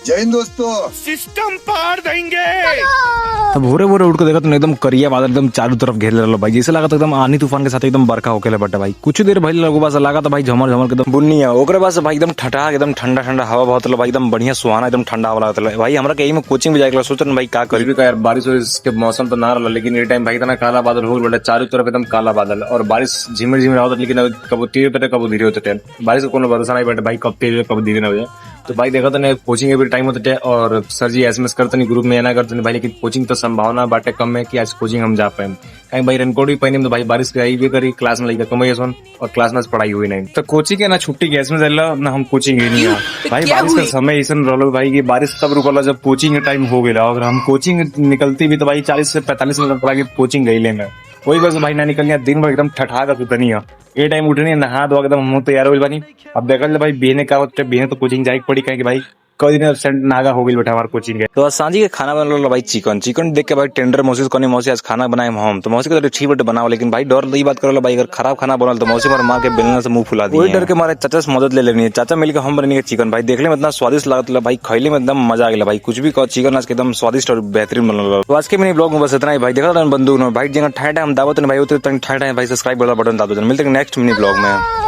जय हिंद दोस्तों। सिस्टम पार देंगे। अब भोरे भोरे उठ के देखा तो एकदम करिया बादल एकदम चारों तरफ घेर ले भाई, जैसे लगा था एकदम आनी तूफान के साथ एकदम बरखा होके बटे भाई। कुछ देर भाई लोगों पास लगा था भाई झमर झमर के एकदम बुन्नी है, ओकरे पास भाई एकदम ठंडा एकदम ठंडा ठंडा हवा बहुत भाई एकदम बढ़िया सुहाना एकदम ठंडा हवा लगता भाई। हमरा कहीं में कोचिंग में जाएगा सोच भाई का करी का यार, बारिश के मौसम तो ना रहा, लेकिन ये टाइम भाई इतना काला बादल हो गया चारों तरफ एकदम काला बादल और बारिश झिमर झिमर होता, लेकिन कब तेज होते कब धीरे होते बारिश को कोनो भरोसा नहीं बैठे भाई, कब तेज कब धीरे ना हो जाए। तो भाई देखा तो कोचिंग के भी टाइम होते और सर जी एसएमएस करते नहीं ग्रुप में ना करते नहीं भाई, लेकिन कोचिंग तो संभावना बाटे कम है कि आज कोचिंग हम जा पाए। कहीं भाई रेनकोट भी पहने तो भाई बारिश आई भी करी, क्लास में लगी कमाई सुन और क्लास में पढ़ाई हुई नहीं, तो कोचिंग के ना छुट्टी गैस में चल ना हम कोचिंग ही नहीं है भाई। बारिश का समय ऐसा रहो भाई कि बारिश तब रुकल जब कोचिंग का टाइम हो गया, अगर हम कोचिंग निकलती भी तो भाई 40 से 45 मिनट पड़ा कोचिंग गई लेंगे, वही बस भाई ना निकल दिन भर एकदम ठठा कर सुतनी है। ये टाइम उठनी नहा दो एकदम हम तैयार हो बानी। अब देखा भाई बेने का बेने तो कोचिंग जाए पड़ी कहीं भाई कई दिन एब्सेंट नागा हो गई बेटा हमारे कोचिंग के। तो आज सांझी के खाना बन लो भाई चिकन देख के भाई टेंडर मौसी कोनी मौसी आज खाना बनाए हम, तो मौसी को तो ठीक बटे बनाओ, लेकिन भाई डर ये बात करो भाई अगर खराब खाना बनल तो मौसी मार मार के बेलना से मुंह फुला दी। वही डर के मारे चाचा से मदद ले लेनी है, चाचा मिलकर हम बनेंगे चिकन भाई। देखने में इतना स्वादिष्ट लगता भाई, खैले में एकदम मजा आ गया भाई। कुछ भी कहो चिकन आज के एकदम स्वादिष्ट और बेहतरीन बनल। तो आज के मिनी ब्लॉग में बस इतना ही भाई। देखा बंदूक भाई जगह ठाए हम दावत भाई उतने ठाए भाई सब्सक्राइब वाला बटन दादो। मिलते हैं नेक्स्ट मिनी ब्लॉग में।